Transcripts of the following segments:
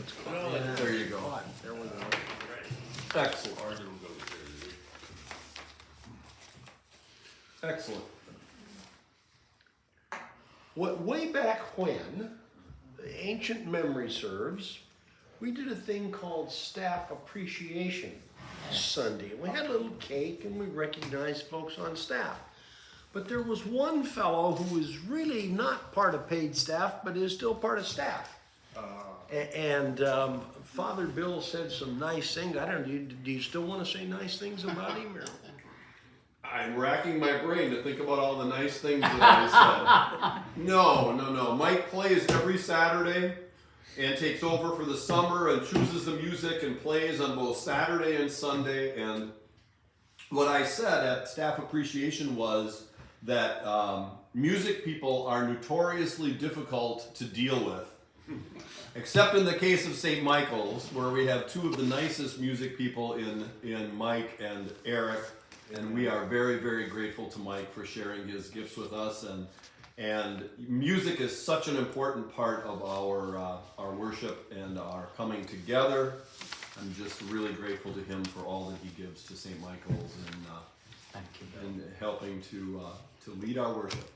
Let's go. Yeah. There you go. There we go. Excellent. Excellent. Way back when, ancient memory serves, we did a thing called Staff Appreciation Sunday. We had a little cake and we recognized folks on staff. But there was one fellow who was really not part of paid staff, but is still part of staff. And Father Bill said some nice things. I don't know, do you still want to say nice things about him? Or? I'm racking my brain to think about all the nice things that I said. No. Mike plays every Saturday and takes over for the summer and chooses the music and plays on both Saturday and Sunday. And what I said at Staff Appreciation was that music people are notoriously difficult to deal with. Except in the case of St. Michael's, where we have two of the nicest music people in Mike and Eric. And we are very, very grateful to Mike for sharing his gifts with us. And music is such an important part of our worship and our coming together. I'm just really grateful to him for all that he gives to St. Michael's and Thank you, Bill. and helping to lead our worship.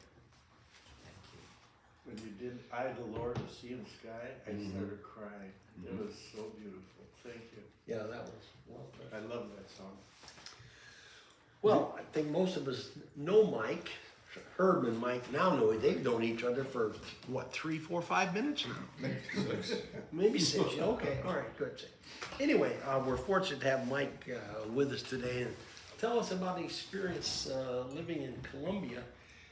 When you did "I, the Lord, the Sea and Sky," I started crying. It was so beautiful. Thank you. Yeah, that was well done. I love that song. Well, I think most of us know Mike. Herb and Mike now know it. They've known each other for, what, 3, 4, 5 minutes now? Maybe 6. Okay, all right, good. Anyway, we're fortunate to have Mike with us today. And tell us about the experience living in Colombia.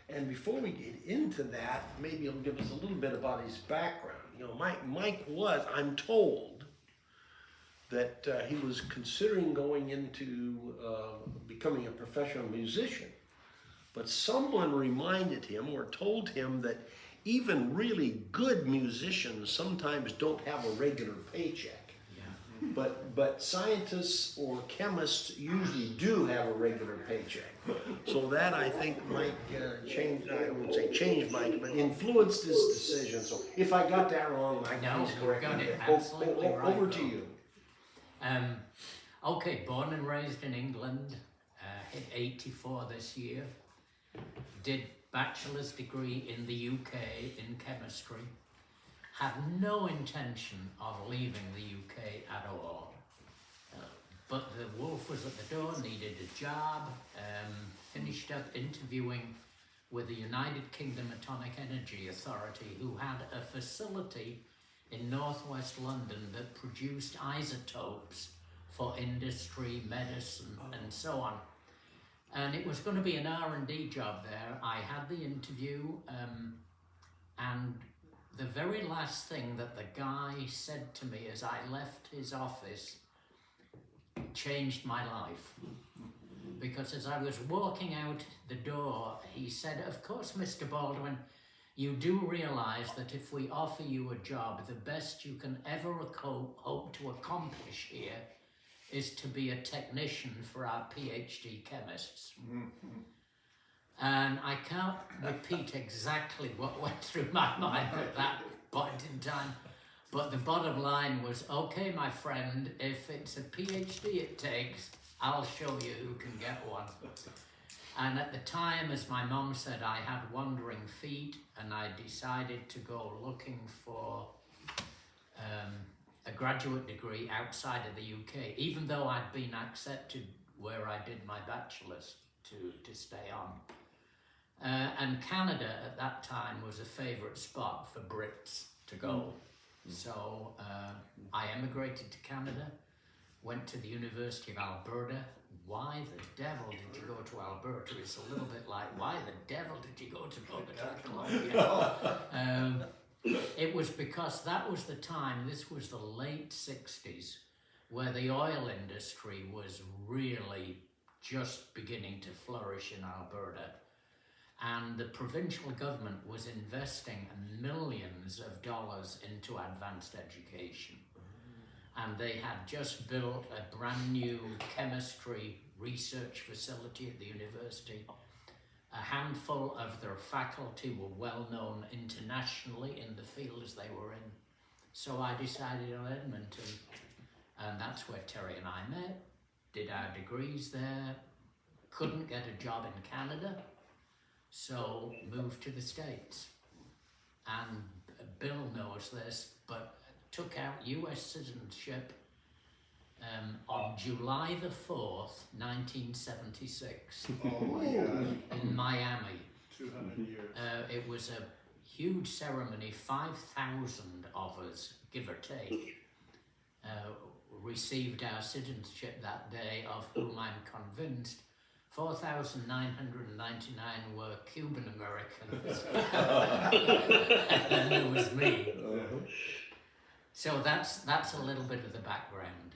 And before we get into that, maybe he'll give us a little bit about his background. You know, Mike was, I'm told, that he was considering going into becoming a professional musician. But someone reminded him or told him that even really good musicians sometimes don't have a regular paycheck. Yeah. But scientists or chemists usually do have a regular paycheck. So that, I think, Mike changed, I wouldn't say changed Mike, but influenced his decision. So if I got that wrong, Mike, please correct me. No, you got it absolutely right. Over to you. Okay, born and raised in England, hit 84 this year, did bachelor's degree in the UK in chemistry, had no intention of leaving the UK at all, but the wolf was at the door, needed a job, finished up interviewing with the United Kingdom Atomic Energy Authority, who had a facility in northwest London that produced isotopes for industry, medicine, and so on. And it was going to be an R&D job there. I had the interview, and the very last thing that the guy said to me as I left his office changed my life. Because as I was walking out the door, he said, "Of course, Mr. Baldwin, you do realize that if we offer you a job, the best you can ever hope to accomplish here is to be a technician for our PhD chemists." And I can't repeat exactly what went through my mind at that point in time, but the bottom line was, okay, my friend, if it's a PhD it takes, I'll show you who can get one. And at the time, as my mom said, I had wandering feet, and I decided to go looking for a graduate degree outside of the UK, even though I'd been accepted where I did my bachelor's to stay on. And Canada at that time was a favourite spot for Brits to go. So I emigrated to Canada, went to the University of Alberta. Why the devil did you go to Alberta? It's a little bit like, why the devil did you go to Colombia? It was because that was the time, this was the late 60s, where the oil industry was really just beginning to flourish in Alberta. And the provincial government was investing millions of dollars into advanced education. And they had just built a brand new chemistry research facility at the university. A handful of their faculty were well known internationally in the fields they were in. So I decided on Edmonton, and that's where Terry and I met, did our degrees there, couldn't get a job in Canada, so moved to the States. And Bill knows this, but took out US citizenship on July the 4th, 1976, Oh my God, in Miami. 200 years. It was a huge ceremony, 5,000 of us, give or take, received our citizenship that day, of whom I'm convinced 4,999 were Cuban Americans, and then there was me. So that's a little bit of the background.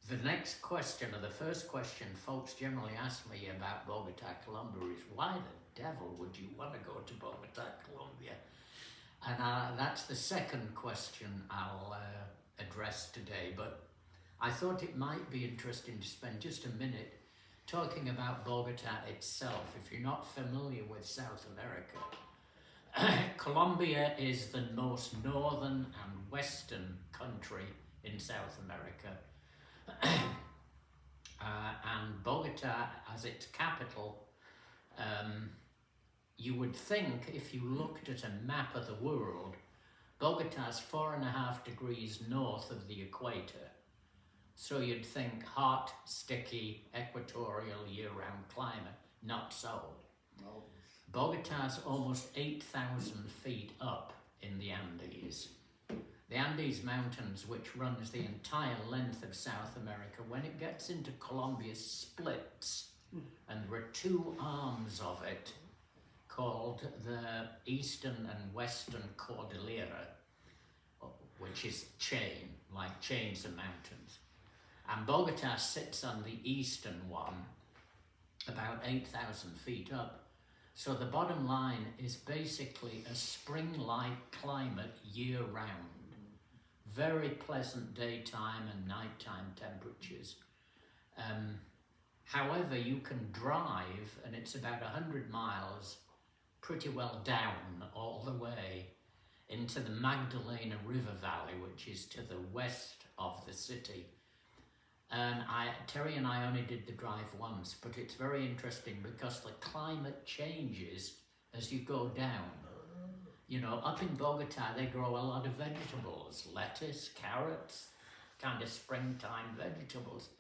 The next question, or the first question folks generally ask me about Bogota, Colombia is, why the devil would you want to go to Bogota, Colombia? And that's the second question I'll address today, but I thought it might be interesting to spend just a minute talking about Bogota itself. If you're not familiar with South America, Colombia is the most northern and western country in South America. And Bogota, as its capital, you would think, if you looked at a map of the world, Bogota's 4.5 degrees north of the equator. So you'd think hot, sticky, equatorial year-round climate. Not so. Bogota's almost 8,000 feet up in the Andes. The Andes Mountains, which runs the entire length of South America, when it gets into Colombia, splits, and there are two arms of it called the Eastern and Western Cordillera, which is chain, like chains of mountains. And Bogota sits on the eastern one, about 8,000 feet up. So the bottom line is basically a spring-like climate year-round. Very pleasant daytime and nighttime temperatures. However, you can drive, and it's about 100 miles, pretty well down all the way into the Magdalena River Valley, which is to the west of the city. And Terry and I only did the drive once, but it's very interesting because the climate changes as you go down. You know, up in Bogota, they grow a lot of vegetables, lettuce, carrots, kind of springtime vegetables.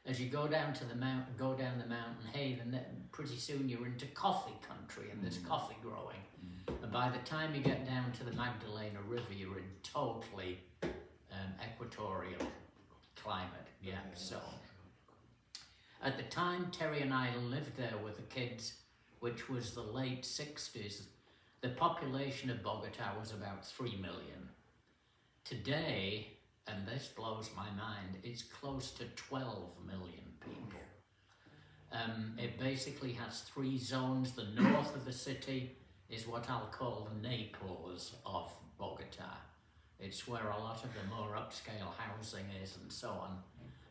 As you go down to the mountain, hey, then pretty soon you're into coffee country, and there's coffee growing. And by the time you get down to the Magdalena River, you're in totally equatorial climate. Yeah. So at the time Terry and I lived there with the kids, which was the late 60s, the population of Bogota was about 3 million. Today, and this blows my mind, it's close to 12 million people. It basically has 3 zones. The north of the city is what I'll call the Naples of Bogota. It's where a lot of the more upscale housing is and so on.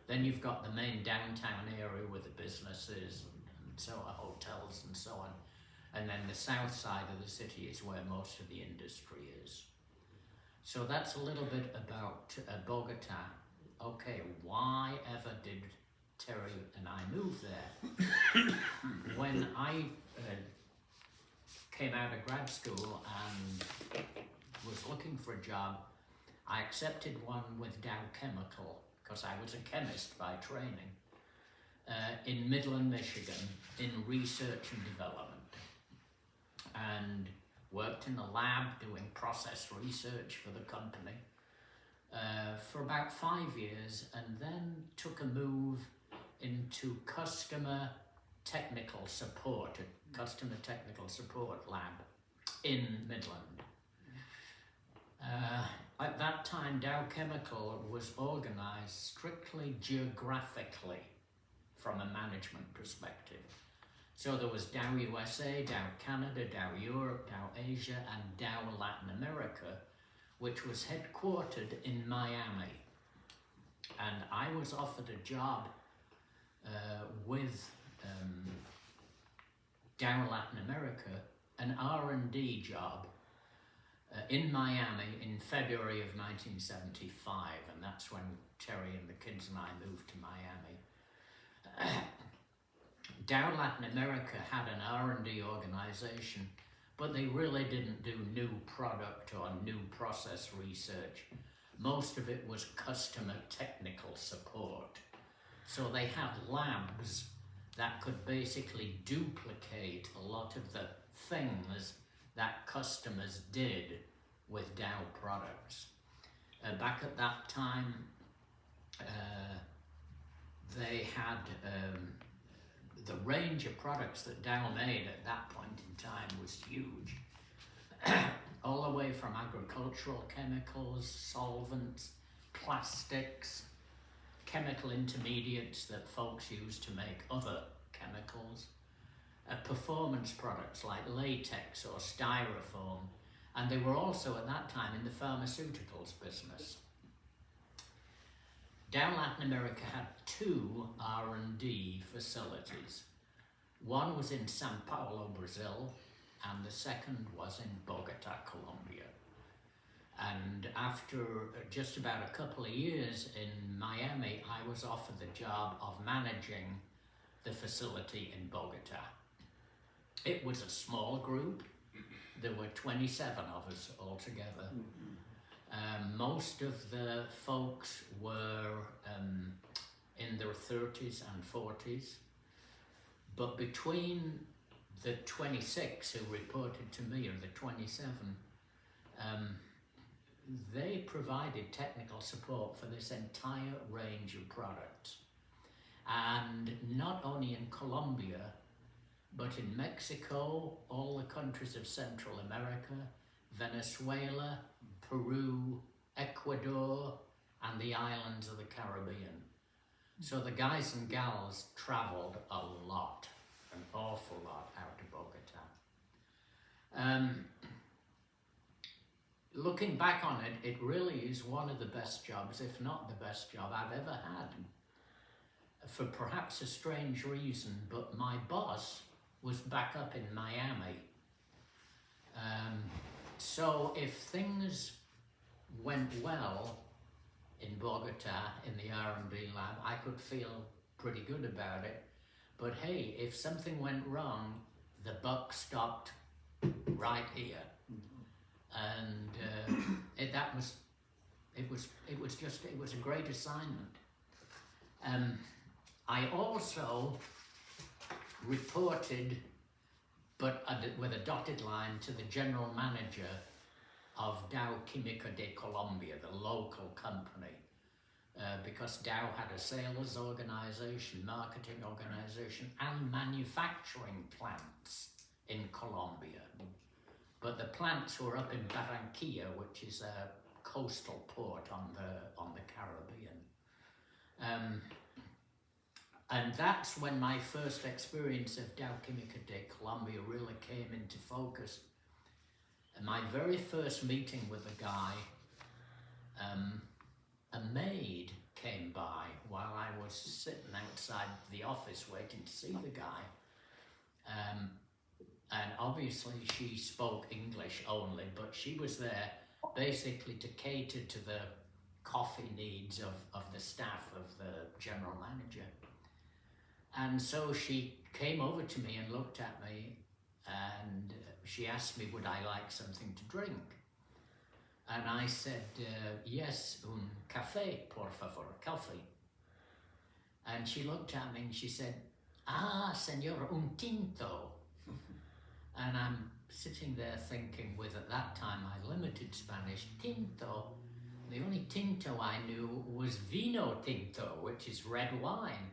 Then you've got the main downtown area with the businesses and so on, hotels and so on. And then the south side of the city is where most of the industry is. So that's a little bit about Bogota. Okay, why ever did Terry and I move there? When I came out of grad school and was looking for a job, I accepted one with Dow Chemical, because I was a chemist by training, in Midland, Michigan, in research and development. And worked in the lab doing process research for the company for about 5 years, and then took a move into customer technical support, a customer technical support lab in Midland. At that time, Dow Chemical was organized strictly geographically from a management perspective. So there was Dow USA, Dow Canada, Dow Europe, Dow Asia, and Dow Latin America, which was headquartered in Miami. And I was offered a job with Dow Latin America, an R&D job, in Miami in February of 1975, and that's when Terry and the kids and I moved to Miami. Dow Latin America had an R&D organization, but they really didn't do new product or new process research. Most of it was customer technical support. So they had labs that could basically duplicate a lot of the things that customers did with Dow products. Back at that time, they had the range of products that Dow made at that point in time was huge. All the way from agricultural chemicals, solvents, plastics, chemical intermediates that folks use to make other chemicals, performance products like latex or styrofoam, and they were also at that time in the pharmaceuticals business. Dow Latin America had 2 R&D facilities. One was in Sao Paulo, Brazil, and the second was in Bogota, Colombia. And after just about a couple of years in Miami, I was offered the job of managing the facility in Bogota. It was a small group. There were 27 of us altogether. Most of the folks were in their 30s and 40s. But between the 26 who reported to me, or the 27, they provided technical support for this entire range of products. And not only in Colombia, but in Mexico, all the countries of Central America, Venezuela, Peru, Ecuador, and the islands of the Caribbean. So the guys and gals traveled a lot, an awful lot out of Bogota. Looking back on it, it really is one of the best jobs, if not the best job I've ever had. For perhaps a strange reason, but my boss was back up in Miami. So if things went well in Bogota, in the R&D lab, I could feel pretty good about it. But hey, if something went wrong, the buck stopped right here. And it was a great assignment. I also reported, but with a dotted line, to the general manager of Dow Química de Colombia, the local company, because Dow had a sales organization, marketing organization, and manufacturing plants in Colombia. But the plants were up in Barranquilla, which is a coastal port on the Caribbean. And that's when my first experience of Dow Química de Colombia really came into focus. And my very first meeting with the guy, a maid came by while I was sitting outside the office waiting to see the guy. And obviously she spoke English only, but she was there basically to cater to the coffee needs of the staff, of the general manager. And so she came over to me and looked at me, and she asked me, would I like something to drink? And I said, yes, un café, por favor, coffee. And she looked at me and she said, ah, señor, un tinto. And I'm sitting there thinking, with at that time my limited Spanish, tinto. The only tinto I knew was vino tinto, which is red wine.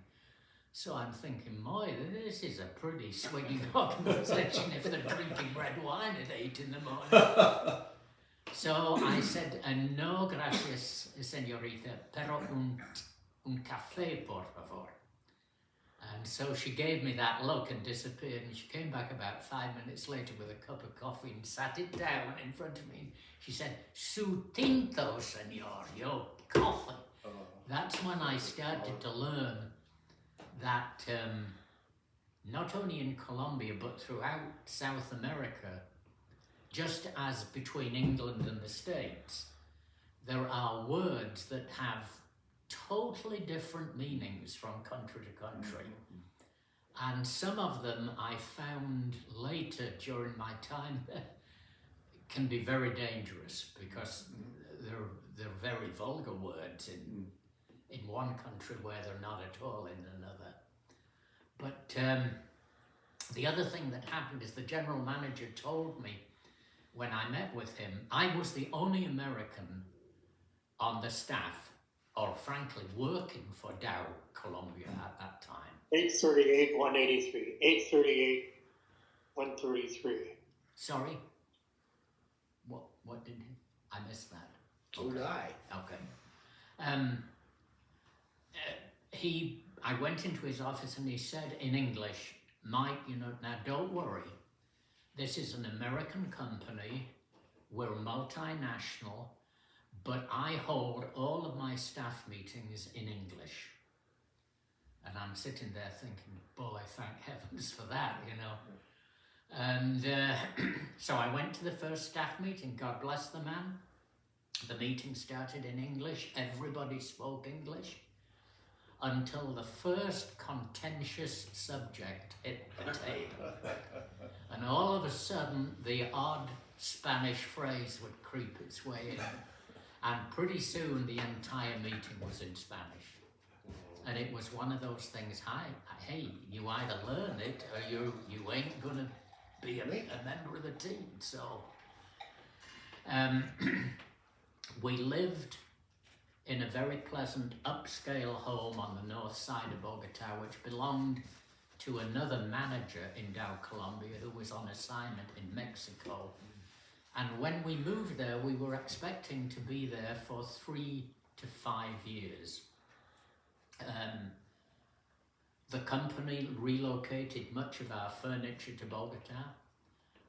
So I'm thinking, boy, this is a pretty swinging organization if they're drinking red wine at 8 in the morning. So I said, no gracias, señorita, pero un café, por favor. And so she gave me that look and disappeared, and she came back about 5 minutes later with a cup of coffee and sat it down in front of me. She said, su tinto, señor, your coffee. That's when I started to learn that not only in Colombia, but throughout South America, just as between England and the States, there are words that have totally different meanings from country to country. And some of them I found later during my time there can be very dangerous because they're very vulgar words in one country where they're not at all in another. But the other thing that happened is the general manager told me when I met with him, I was the only American on the staff, or frankly working for Dow Colombia at that time. 838, 183. 838, 133. Sorry? What did he? I missed that. So did I. Okay. I went into his office and he said in English, Mike, now don't worry. This is an American company. We're multinational, but I hold all of my staff meetings in English. And I'm sitting there thinking, boy, thank heavens for that, And so I went to the first staff meeting, God bless the man. The meeting started in English, everybody spoke English, until the first contentious subject hit the table. And all of a sudden, the odd Spanish phrase would creep its way in. And pretty soon, the entire meeting was in Spanish. And it was one of those things, hey, you either learn it or you ain't gonna be a member of the team. So we lived in a very pleasant upscale home on the north side of Bogota, which belonged to another manager in Dow Colombia who was on assignment in Mexico. And when we moved there, we were expecting to be there for 3 to 5 years. The company relocated much of our furniture to Bogota,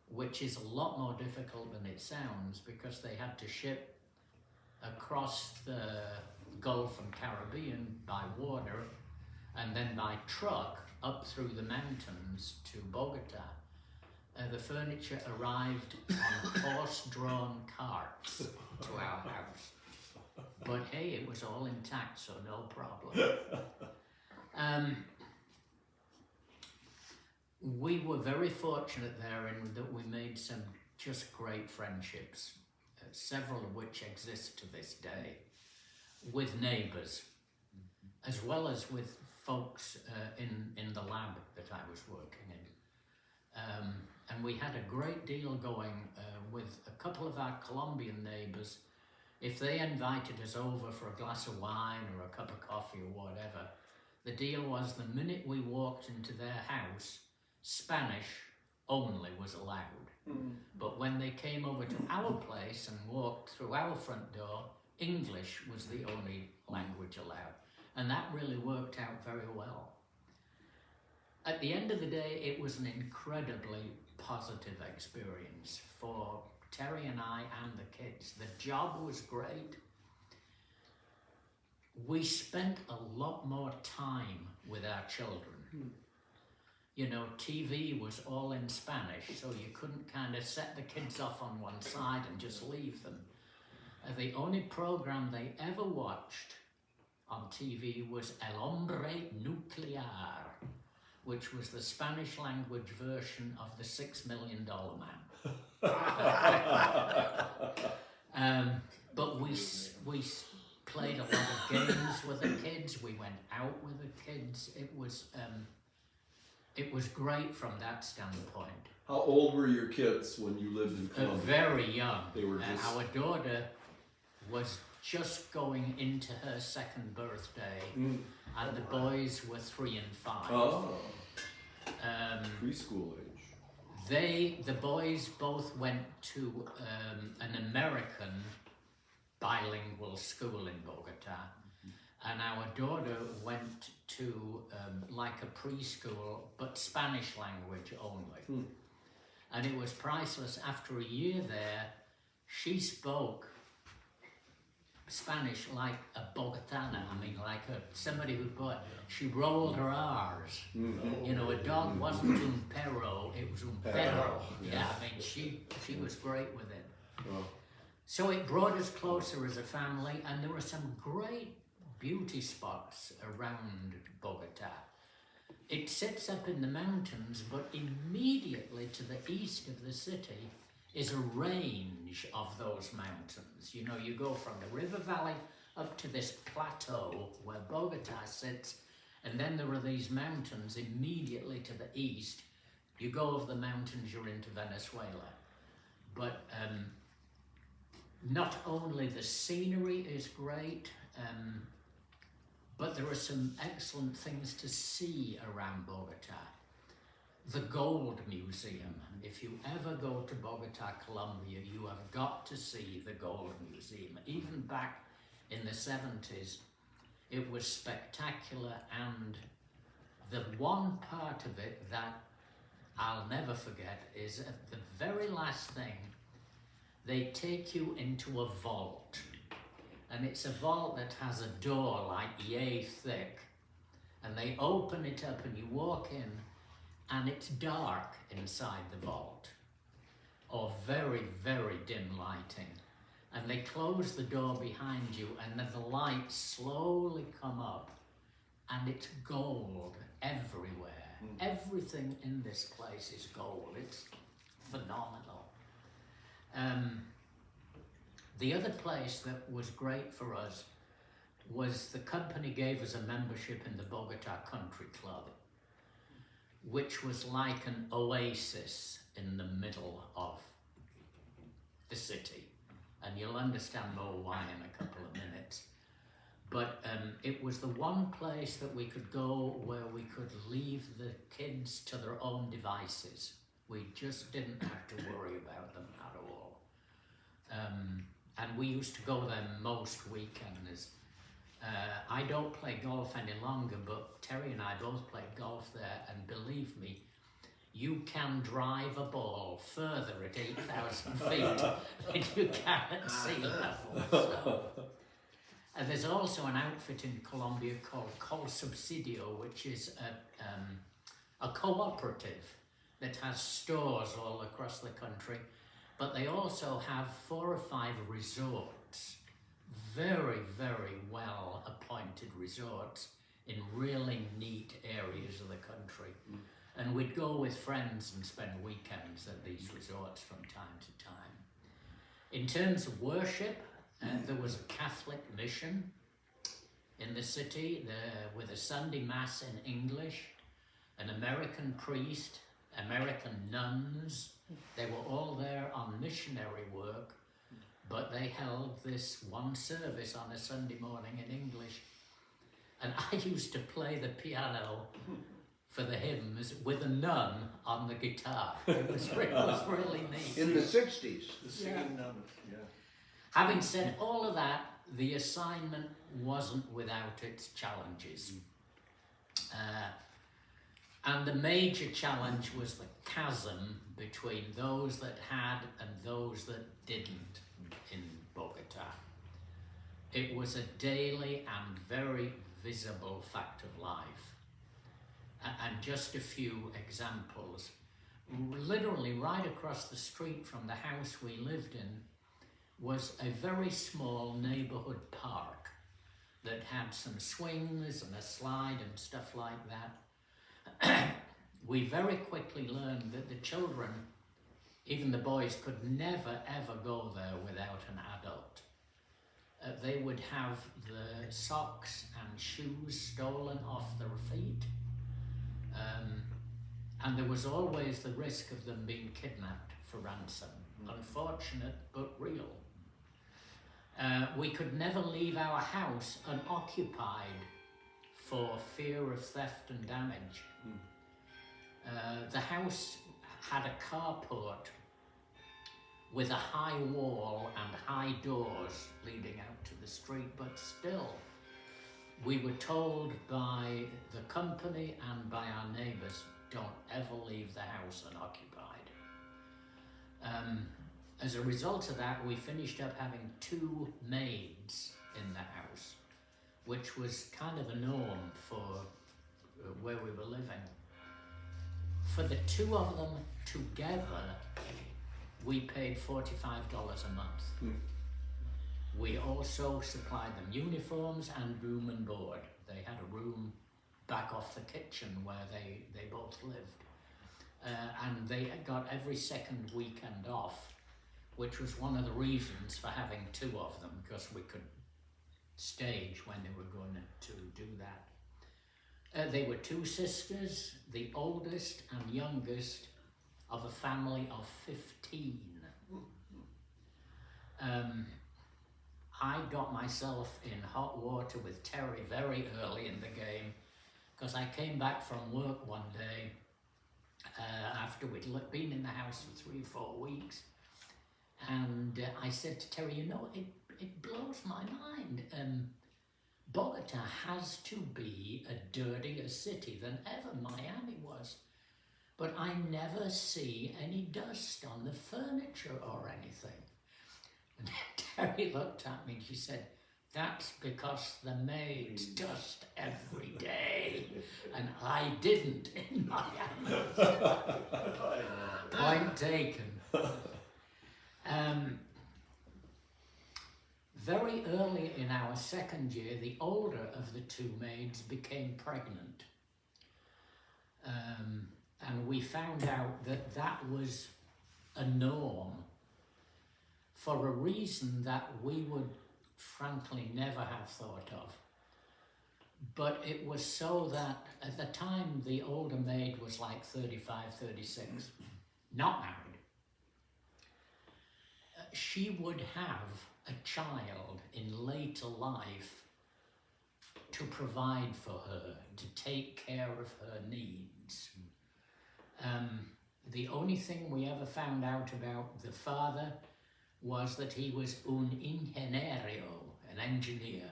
which is a lot more difficult than it sounds because they had to ship across the Gulf and Caribbean by water and then by truck up through the mountains to Bogota. The furniture arrived on horse-drawn carts to our house. But hey, it was all intact, so no problem. We were very fortunate there in that we made some just great friendships, several of which exist to this day, with neighbours, as well as with folks in the lab that I was working in. And we had a great deal going with a couple of our Colombian neighbours. If they invited us over for a glass of wine or a cup of coffee or whatever, the deal was the minute we walked into their house, Spanish only was allowed. But when they came over to our place and walked through our front door, English was the only language allowed. And that really worked out very well. At the end of the day, it was an incredibly positive experience for Terry and I and the kids. The job was great. We spent a lot more time with our children. TV was all in Spanish, so you couldn't kind of set the kids off on one side and just leave them. The only program they ever watched on TV was El Hombre Nuclear, which was the Spanish language version of the $6 Million Man. But we played a lot of games with the kids. We went out with the kids. It was great from that standpoint. How old were your kids when you lived in Colombia? Very young. They were just... Our daughter was just going into her second birthday, and the boys were 3 and 5. Oh, preschool age. The boys both went to an American bilingual school in Bogota, and our daughter went to like a preschool, but Spanish language only. And it was priceless. After a year there, she spoke Spanish like a Bogotana. I mean, like somebody who she rolled her R's. You know, a dog wasn't un perro, it was un perro. Yeah, I mean, she was great with it. Oh. So it brought us closer as a family, and there were some great beauty spots around Bogota. It sits up in the mountains, but immediately to the east of the city is a range of those mountains. You know, you go from the river valley up to this plateau where Bogota sits, and then there are these mountains immediately to the east. You go over the mountains, you're into Venezuela. But not only the scenery is great, but there are some excellent things to see around Bogota. The Gold Museum. If you ever go to Bogota, Colombia, you have got to see the Gold Museum. Even back in the 70s, it was spectacular, and the one part of it that I'll never forget is at the very last thing, they take you into a vault. And it's a vault that has a door like yay thick. And they open it up and you walk in, and it's dark inside the vault, or very, very dim lighting. And they close the door behind you, and then the lights slowly come up, and it's gold everywhere. Everything in this place is gold. It's phenomenal. The other place that was great for us was the company gave us a membership in the Bogota Country Club, which was like an oasis in the middle of the city. And you'll understand more why in a couple of minutes. But it was the one place that we could go where we could leave the kids to their own devices. We just didn't have to worry about them at all. And we used to go there most weekends. I don't play golf any longer, but Terry and I both played golf there, and believe me, you can drive a ball further at 8,000 feet than you can at sea level. So. And there's also an outfit in Colombia called Col Subsidio, which is a cooperative that has stores all across the country, but they also have 4 or 5 resorts, very, very well appointed resorts in really neat areas of the country. And we'd go with friends and spend weekends at these resorts from time to time. In terms of worship, there was a Catholic mission in the city with a Sunday Mass in English, an American priest, American nuns. They were all there on missionary work, but they held this one service on a Sunday morning in English. And I used to play the piano for the hymns with a nun on the guitar. It was really neat. In the 60s. The singing numbers, yeah. Having said all of that, the assignment wasn't without its challenges. And the major challenge was the chasm between those that had and those that didn't in Bogota. It was a daily and very visible fact of life. And just a few examples. Literally right across the street from the house we lived in was a very small neighborhood park that had some swings and a slide and stuff like that. We very quickly learned that the children, even the boys, could never ever go there without an adult. They would have the socks and shoes stolen off their feet. And there was always the risk of them being kidnapped for ransom. Unfortunate, but real. We could never leave our house unoccupied for fear of theft and damage. The house had a carport with a high wall and high doors leading out to the street, but still, we were told by the company and by our neighbours, don't ever leave the house unoccupied. As a result of that, we finished up having 2 maids in the house, which was kind of a norm for where we were living. For the two of them together, we paid $45 a month. We also supplied them uniforms and room and board. They had a room back off the kitchen where they both lived. And they got every second weekend off, which was one of the reasons for having two of them, because we could stage when they were going to do that. They were two sisters, the oldest and youngest of a family of 15. I got myself in hot water with Terry very early in the game, because I came back from work one day after we'd been in the house for 3 or 4 weeks, and I said to Terry, you know, it blows my mind. Bogota has to be a dirtier city than ever Miami was, but I never see any dust on the furniture or anything. And Terry looked at me and she said, that's because the maids dust every day, and I didn't in Miami. Point taken. Very early in our second year, the older of the two maids became pregnant. And we found out that that was a norm for a reason that we would frankly never have thought of. But it was so that at the time the older maid was like 35, 36, not married. She would have a child in later life to provide for her, to take care of her needs. The only thing we ever found out about the father was that he was un ingeniero, an engineer,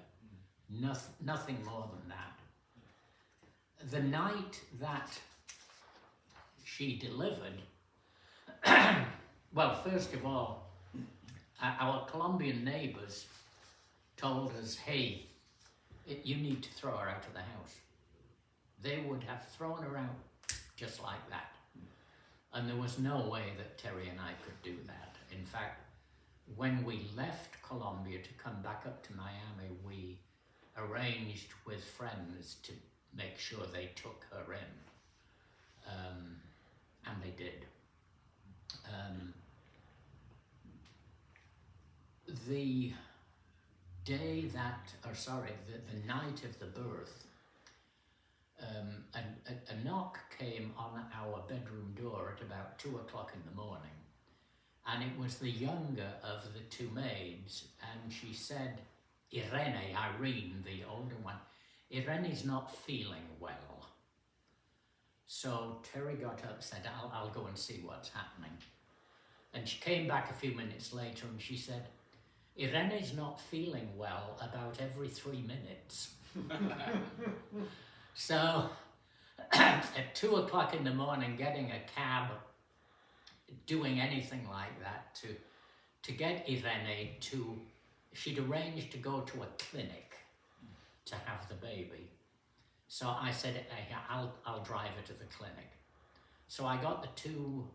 nothing more than that. The night that she delivered, well, first of all, our Colombian neighbors told us, hey, you need to throw her out of the house. They would have thrown her out just like that. And there was no way that Terry and I could do that. In fact, when we left Colombia to come back up to Miami, we arranged with friends to make sure they took her in. And they did. The day that, the night of the birth, a knock came on our bedroom door at about 2 o'clock in the morning, and it was the younger of the two maids, and she said, Irene, the older one, Irene's not feeling well. So Terry got up and said, I'll go and see what's happening. And she came back a few minutes later and she said, Irene's not feeling well about every 3 minutes. So at 2 o'clock in the morning, getting a cab, doing anything like that to get Irene to, she'd arranged to go to a clinic to have the baby. So I said, hey, I'll drive her to the clinic. So I got the two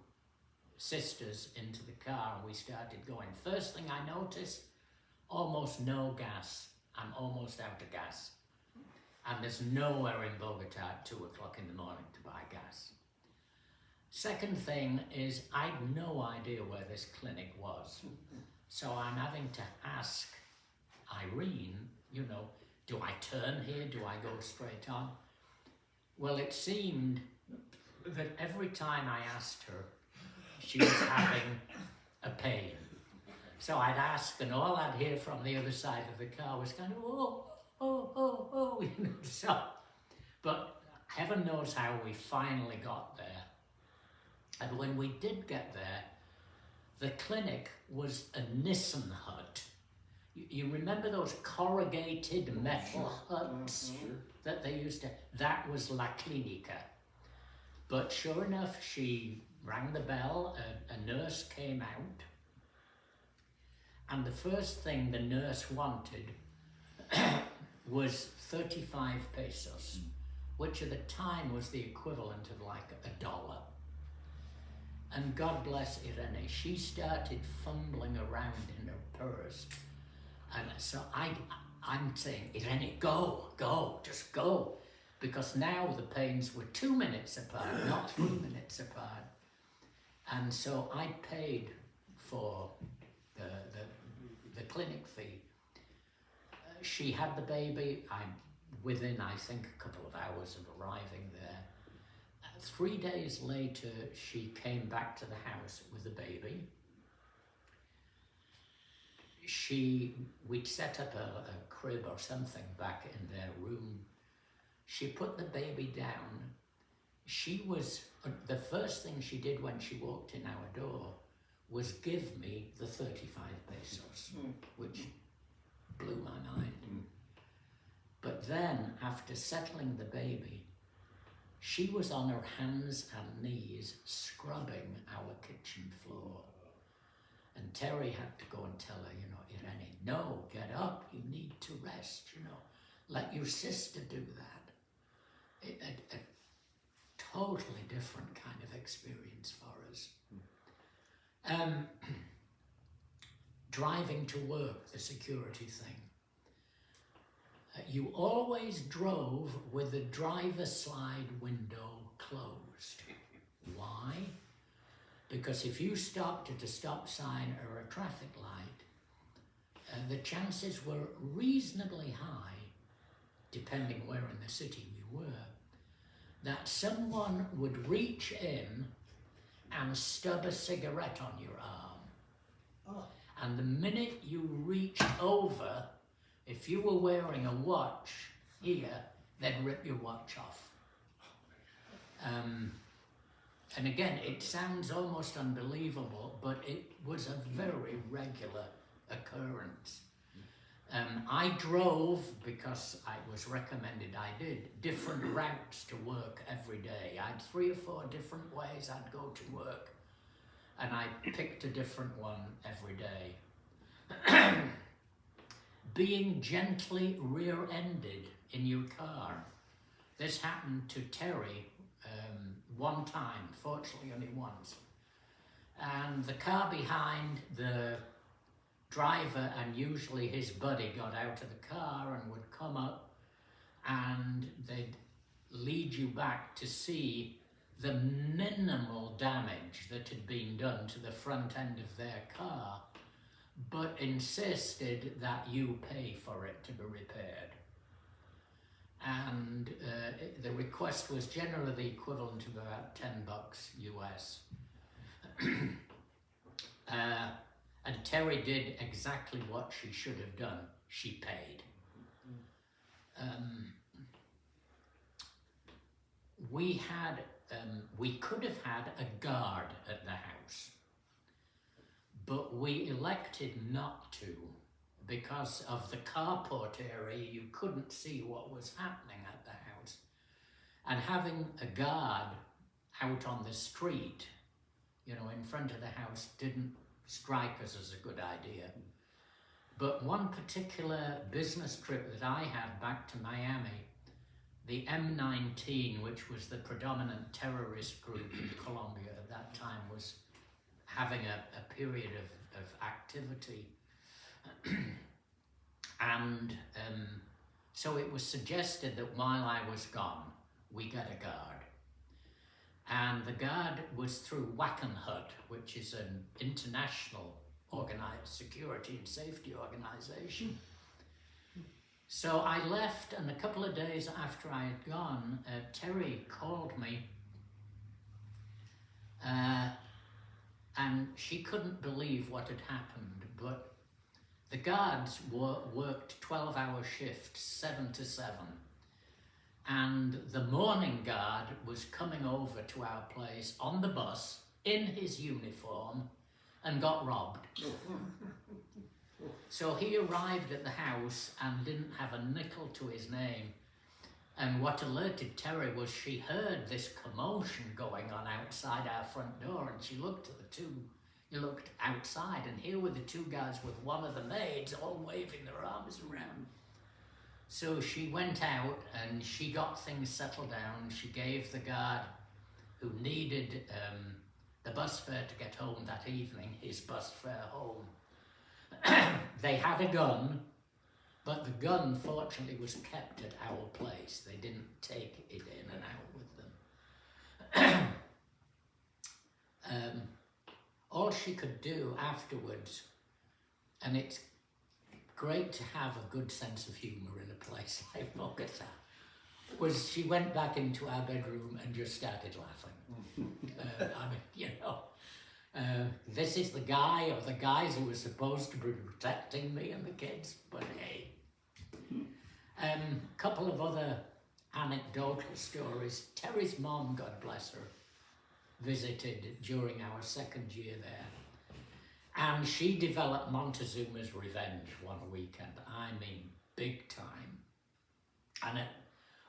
sisters into the car and we started going. First thing I noticed, almost no gas. I'm almost out of gas. And there's nowhere in Bogota at 2 o'clock in the morning to buy gas. Second thing is, I had no idea where this clinic was. So I'm having to ask Irene, you know, do I turn here? Do I go straight on? Well, it seemed that every time I asked her, she was having a pain. So I'd ask, and all I'd hear from the other side of the car was kind of, oh, you know, so. But heaven knows how we finally got there. And when we did get there, the clinic was a Nissan hut. You remember those corrugated metal huts that they used to? That was La Clinica. But sure enough, she rang the bell, a nurse came out, and the first thing the nurse wanted was 35 pesos, which at the time was the equivalent of like $1. And God bless Irene, she started fumbling around in her purse. And so I'm saying, Irene, go, just go. Because now the pains were 2 minutes apart, not 3 minutes apart. And so I paid for the clinic fee. She had the baby. I'm within, I think, a couple of hours of arriving there. 3 days later, she came back to the house with the baby. We'd set up a crib or something back in their room. She put the baby down. The first thing she did when she walked in our door was give me the 35 pesos, which blew my mind. But then, after settling the baby, she was on her hands and knees scrubbing our kitchen floor. And Terry had to go and tell her, Irene, no, get up, you need to rest, let your sister do that. A totally different kind of experience for us. Driving to work, the security thing. You always drove with the driver's side window closed. Why? Because if you stopped at a stop sign or a traffic light, the chances were reasonably high, depending where in the city we were, that someone would reach in and stub a cigarette on your arm. Oh. And the minute you reached over, if you were wearing a watch here, they'd rip your watch off. And again, it sounds almost unbelievable, but it was a very regular occurrence. I drove, because I was recommended I did, different routes to work every day. I had 3 or 4 different ways I'd go to work, and I picked a different one every day. Being gently rear-ended in your car. This happened to Terry one time, fortunately only once. And the car behind, the driver and usually his buddy got out of the car and would come up and they'd lead you back to see the minimal damage that had been done to the front end of their car, but insisted that you pay for it to be repaired. And the request was generally the equivalent of about $10 US. And Terry did exactly what she should have done. She paid. We could have had a guard at the house, but we elected not to because of the carport area. You couldn't see what was happening at the house. And having a guard out on the street, in front of the house didn't strike us as a good idea. But one particular business trip that I had back to Miami, the M19, which was the predominant terrorist group in Colombia at that time, was having a period of activity. And so it was suggested that while I was gone, we get a guard. And the guard was through Wackenhut, which is an international security and safety organization. So I left, and a couple of days after I had gone, Terry called me, and she couldn't believe what had happened, but the guards worked 12-hour shifts, 7 to 7. And the morning guard was coming over to our place on the bus in his uniform and got robbed. So he arrived at the house and didn't have a nickel to his name. And what alerted Terry was she heard this commotion going on outside our front door, and she looked at the two. You looked outside, and here were the 2 guys with one of the maids all waving their arms around. So she went out and she got things settled down. She gave the guard who needed the bus fare to get home that evening, his bus fare home. They had a gun, but the gun fortunately was kept at our place. They didn't take it in and out with them. All she could do afterwards, and it's great to have a good sense of humour in a place like Bogota, was she went back into our bedroom and just started laughing. This is the guy or the guys who were supposed to be protecting me and the kids, but hey. Couple of other anecdotal stories. Terry's mom, God bless her, visited during our second year there. And she developed Montezuma's Revenge one weekend. I mean, big time. And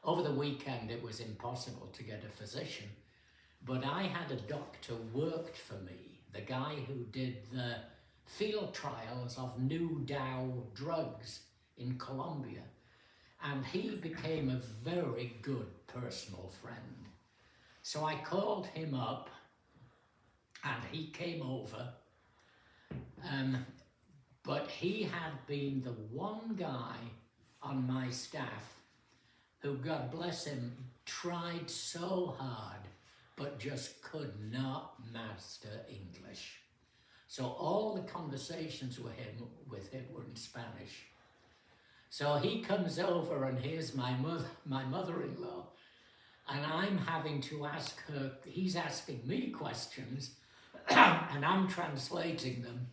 over the weekend, it was impossible to get a physician. But I had a doctor worked for me, the guy who did the field trials of new Dow drugs in Colombia. And he became a very good personal friend. So I called him up and he came over. But he had been the one guy on my staff who, God bless him, tried so hard but just could not master English. So all the conversations with him were in Spanish. So he comes over and here's my mother-in-law, and I'm having to ask her, he's asking me questions, and I'm translating them.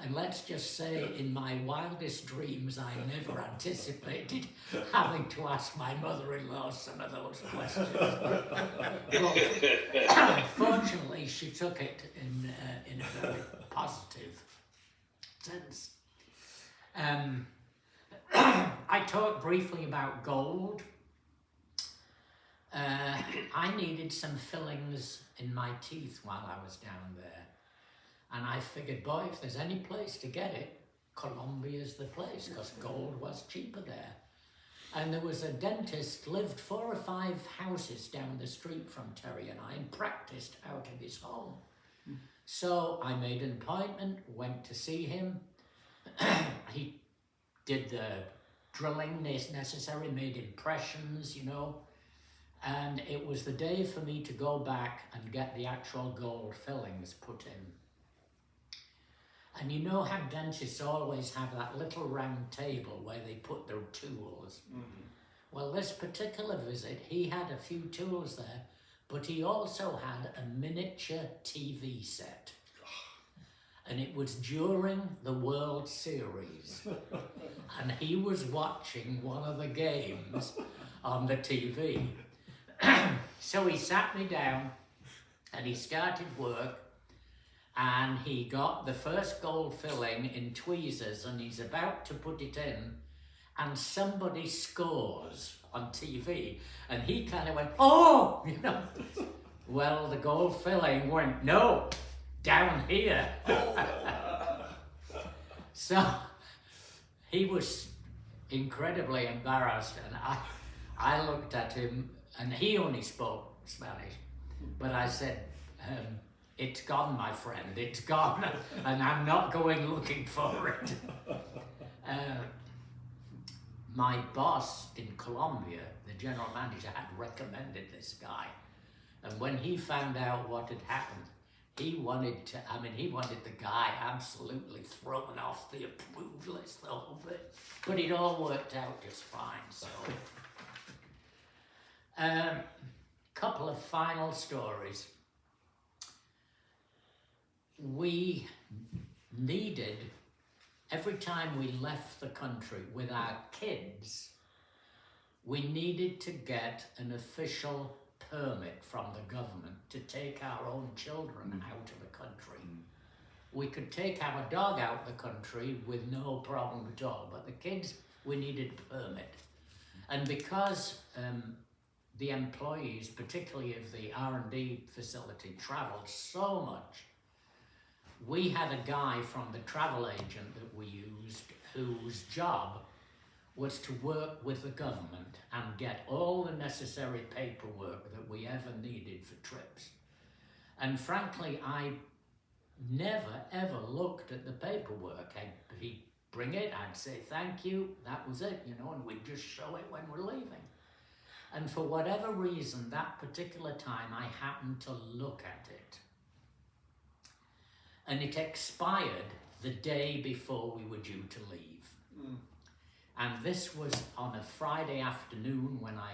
And let's just say, in my wildest dreams, I never anticipated having to ask my mother-in-law some of those questions. Well, fortunately, she took it in a very positive sense. I talked briefly about gold. I needed some fillings in my teeth while I was down there. And I figured, boy, if there's any place to get it, Colombia's the place, because gold was cheaper there. And there was a dentist, lived 4 or 5 houses down the street from Terry and I, and practiced out of his home. So I made an appointment, went to see him. He did the drilling necessary, made impressions, you know. And it was the day for me to go back and get the actual gold fillings put in. And you know how dentists always have that little round table where they put their tools? Mm-hmm. Well, this particular visit, he had a few tools there, but he also had a miniature TV set. And it was during the World Series. And he was watching one of the games on the TV. So he sat me down and he started work. And he got the first gold filling in tweezers and he's about to put it in and somebody scores on TV and he kind of went, oh, you know. Well, the gold filling went, no, down here. So he was incredibly embarrassed and I looked at him and he only spoke Spanish, but I said, it's gone, my friend, it's gone, and I'm not going looking for it. My boss in Colombia, the general manager, had recommended this guy. And when he found out what had happened, he wanted the guy absolutely thrown off the approved list, the whole bit. But it all worked out just fine, so. Couple of final stories. We needed, every time we left the country with our kids, we needed to get an official permit from the government to take our own children out of the country. We could take our dog out of the country with no problem at all, but the kids, we needed a permit. And because the employees, particularly of the R&D facility, traveled so much, we had a guy from the travel agent that we used whose job was to work with the government and get all the necessary paperwork that we ever needed for trips. And frankly, I never ever looked at the paperwork. He'd bring it, I'd say thank you, that was it, you know, and we'd just show it when we're leaving. And for whatever reason, that particular time, I happened to look at it. And it expired the day before we were due to leave. And this was on a Friday afternoon when I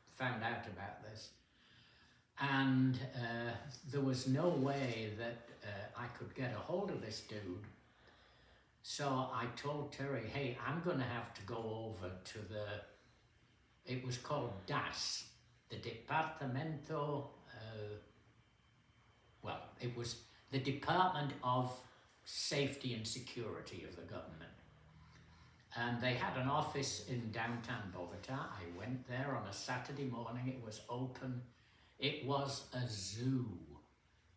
found out about this. And there was no way that I could get a hold of this dude. So I told Terry, hey, I'm going to have to go over to it was called DAS, the Departamento, it was the Department of Safety and Security of the government. And they had an office in downtown Bogota. I went there on a Saturday morning. It was open. It was a zoo.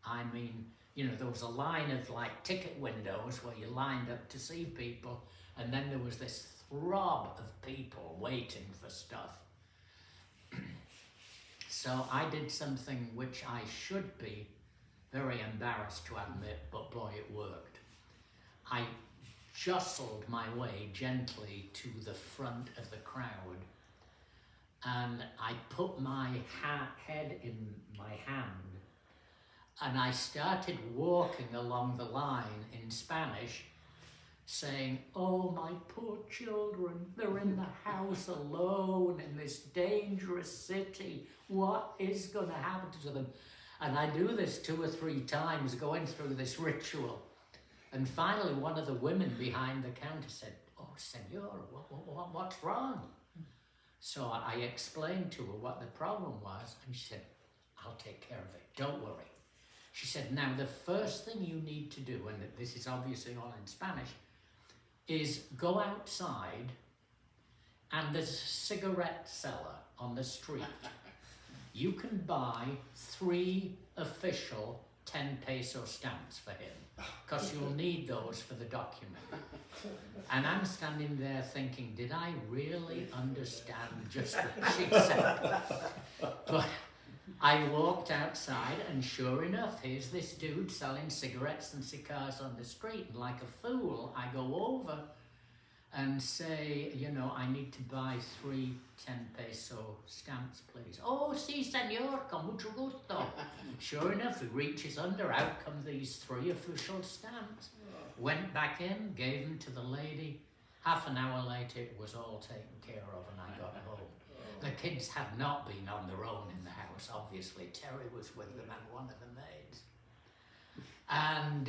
I mean, you know, there was a line of like ticket windows where you lined up to see people, and then there was this throb of people waiting for stuff. So I did something which I should be very embarrassed to admit, but boy, it worked. I jostled my way gently to the front of the crowd, and I put my head in my hand, and I started walking along the line in Spanish, saying, oh, my poor children, they're in the house alone in this dangerous city. What is going to happen to them? And I do this 2 or 3 times, going through this ritual. And finally, one of the women behind the counter said, oh, senor, what's wrong? So I explained to her what the problem was, and she said, I'll take care of it, don't worry. She said, now the first thing you need to do, and this is obviously all in Spanish, is go outside, and there's a cigarette seller on the street. You can buy 3 official 10 peso stamps for him, because you'll need those for the document. And I'm standing there thinking, did I really understand just what she said? But I walked outside, and sure enough, here's this dude selling cigarettes and cigars on the street. And like a fool, I go over and say, you know, I need to buy 3 10 peso stamps, please. Oh, sí, senor, con mucho gusto. Sure enough, he reaches under, out come these 3 official stamps. Went back in, gave them to the lady. Half an hour later, it was all taken care of, and I got home. The kids had not been on their own in the house, obviously. Terry was with them and one of the maids. And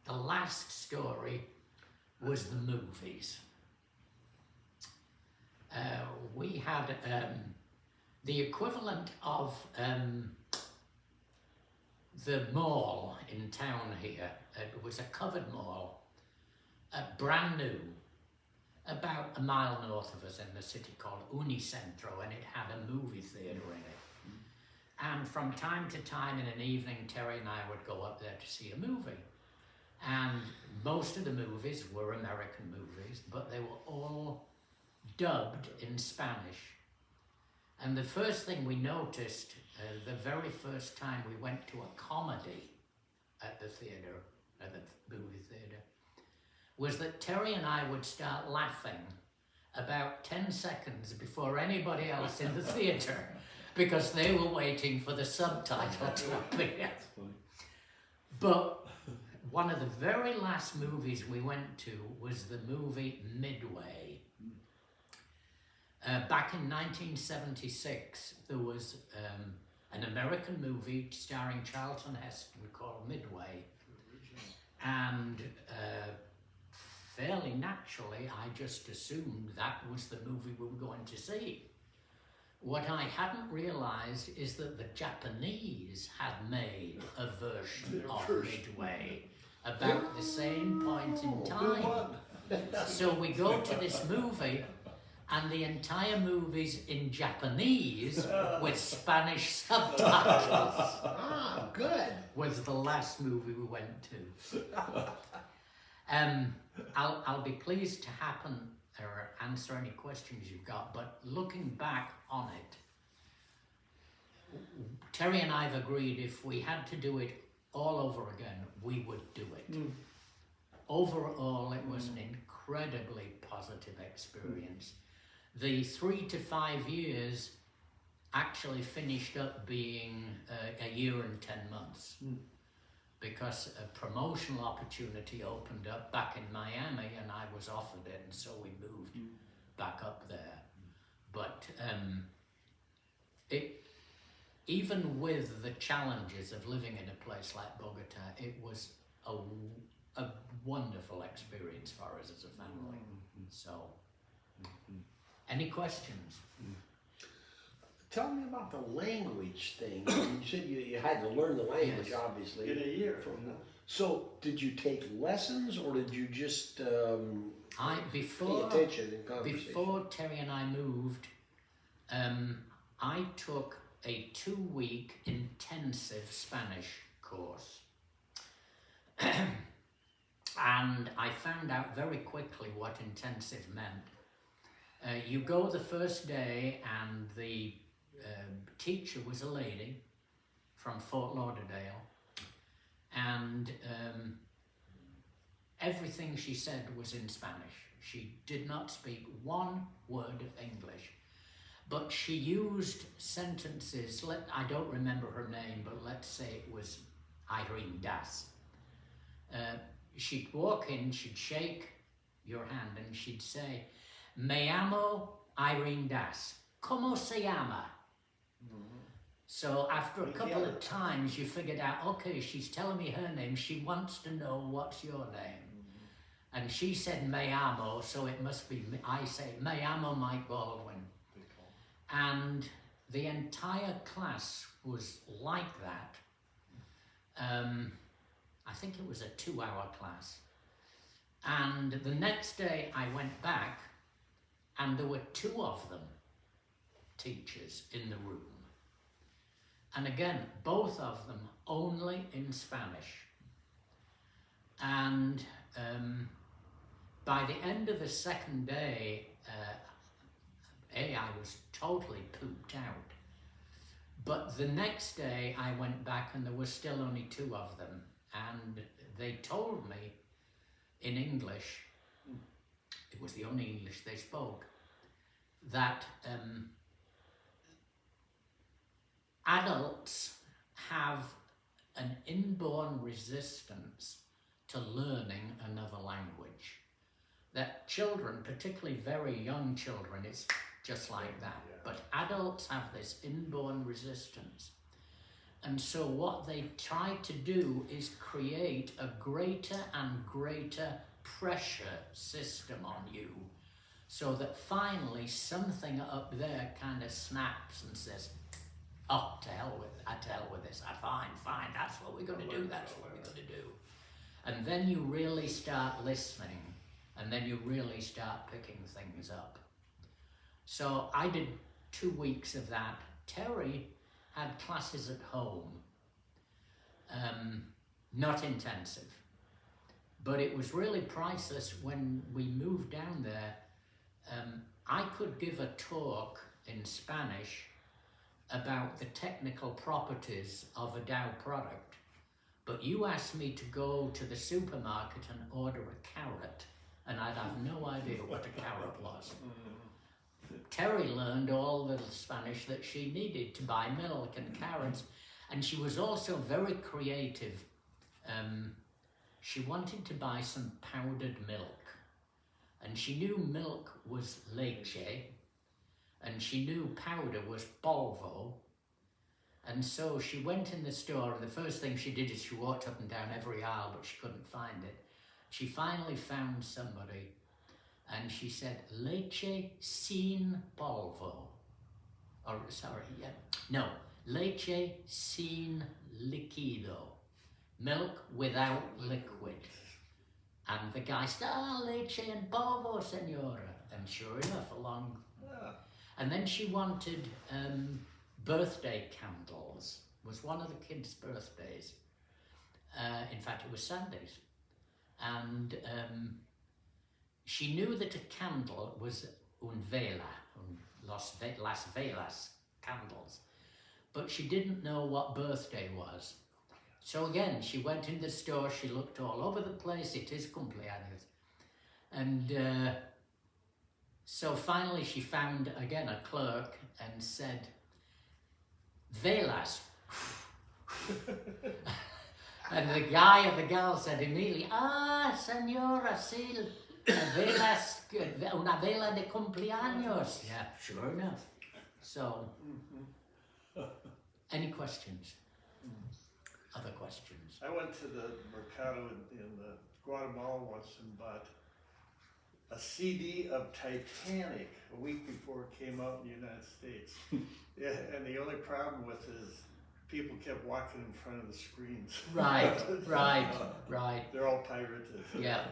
the last story was the movies. We had the equivalent of the mall in town here. It was a covered mall, brand new, about a mile north of us in the city called Unicentro, and it had a movie theatre in it. And from time to time in an evening, Terry and I would go up there to see a movie. And most of the movies were American movies, but they were all dubbed in Spanish. And the first thing we noticed, the very first time we went to a comedy at the theatre, at the movie theatre, was that Terry and I would start laughing about 10 seconds before anybody else in the theatre, because they were waiting for the subtitle to appear. But one of the very last movies we went to was the movie Midway. Back in 1976, there was an American movie starring Charlton Heston called Midway. And fairly naturally, I just assumed that was the movie we were going to see. What I hadn't realized is that the Japanese had made a version of Midway about the same point in time. So we go to this movie, and the entire movie's in Japanese with Spanish subtitles. Good. Was the last movie we went to. I'll be pleased to happen or answer any questions you've got, but looking back on it, Terry and I have agreed if we had to do it all over again, we would do it. Overall, it was an incredibly positive experience. The 3 to 5 years actually finished up being a year and 10 months because a promotional opportunity opened up back in Miami and I was offered it, and so we moved back up there. But even with the challenges of living in a place like Bogota, it was a wonderful experience for us as a family. So, any questions? Tell me about the language thing. You said you had to learn the language, Yes. obviously. In a year. So, did you take lessons, or did you just pay Before attention in conversation? Before Terry and I moved, I took a 2-week intensive Spanish course. And I found out very quickly what intensive meant. You go the first day and the teacher was a lady from Fort Lauderdale, and everything she said was in Spanish. She did not speak one word of English, but she used sentences, I don't remember her name, but let's say it was Irene Das. She'd walk in, she'd shake your hand and she'd say, "Me llamo Irene Das. ¿Cómo se llama?" So after a couple of times you figured out, okay, she's telling me her name, she wants to know what's your name. And she said me llamo, so it must be, I say, me llamo Mike Baldwin. And the entire class was like that. I think it was a 2-hour class. And the next day I went back and there were 2 of them, teachers, in the room. And again, both of them only in Spanish. And by the end of the second day, I was totally pooped out. But the next day I went back and there were still only 2 of them. And they told me in English, it was the only English they spoke, that adults have an inborn resistance to learning another language. That children, particularly very young children, it's just like that. But adults have this inborn resistance. And so what they try to do is create a greater and greater pressure system on you, so that finally something up there kind of snaps and says, oh, to hell with this, fine, that's what we're going to do, that's what we're going to do. And then you really start listening, and then you really start picking things up. So I did 2 weeks of that. Terry had classes at home, not intensive, but it was really priceless. When we moved down there, I could give a talk in Spanish about the technical properties of a Dow product, but you asked me to go to the supermarket and order a carrot, and I'd have no idea what a carrot was. Terry learned all the Spanish that she needed to buy milk and carrots, and she was also very creative. She wanted to buy some powdered milk, and she knew milk was leche, and she knew powder was polvo, and so she went in the store, and the first thing she did is she walked up and down every aisle, but she couldn't find it. She finally found somebody, and she said, leche sin polvo. Leche sin líquido. Milk without liquid. And the guy said, leche en polvo, senora. And sure enough, along. And then she wanted birthday candles. It was one of the kids' birthdays. In fact, it was Sunday's. and she knew that a candle was un vela, Las Velas candles, but she didn't know what birthday was. So again, she went in the store, she looked all over the place, it is cumpleaños. And so finally she found, again, a clerk and said, Velas. And the guy or the girl said immediately, señora, sí, velas, una vela de cumpleaños. Yeah, sure enough. So, any questions? Other questions? I went to the Mercado in Guatemala once and bought a CD of Titanic a week before it came out in the United States. Yeah, and the only problem with it is people kept walking in front of the screens. Right, right. They're all pirated. Yeah.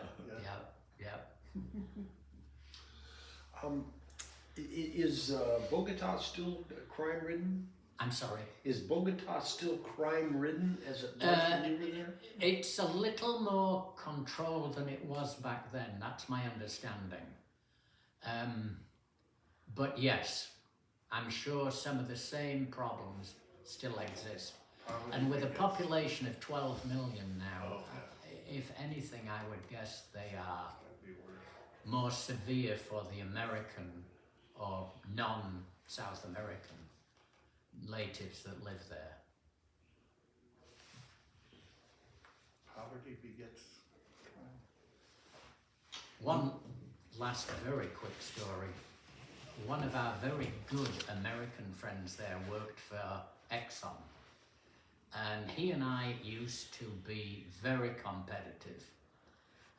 Is Bogota still crime-ridden? I'm sorry. Is Bogota still crime-ridden as it was when you were there? It's a little more controlled than it was back then. That's my understanding. But yes, I'm sure some of the same problems still exist. Probably And with a because- population of 12 million now, Oh, if anything, I would guess they are that'd be worse. more severe for the American or non-South American natives that live there. Poverty begets crime. One last very quick story. One of our very good American friends there worked for Exxon. And he and I used to be very competitive.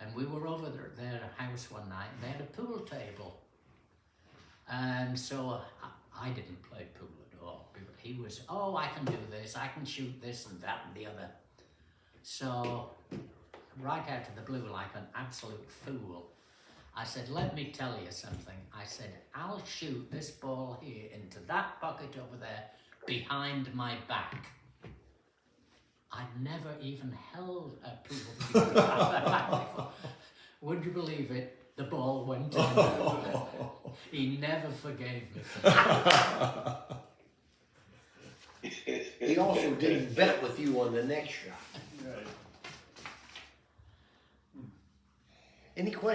And we were over at their house one night and they had a pool table. And so I didn't play pool at all. He was, I can do this, I can shoot this and that and the other. So, right out of the blue, like an absolute fool, I said, let me tell you something. I said, I'll shoot this ball here into that bucket over there behind my back. I'd never even held a pool behind my back before. Would you believe it? The ball went in. He never forgave me for that. He also didn't bet with you on the next shot. Right. Any questions?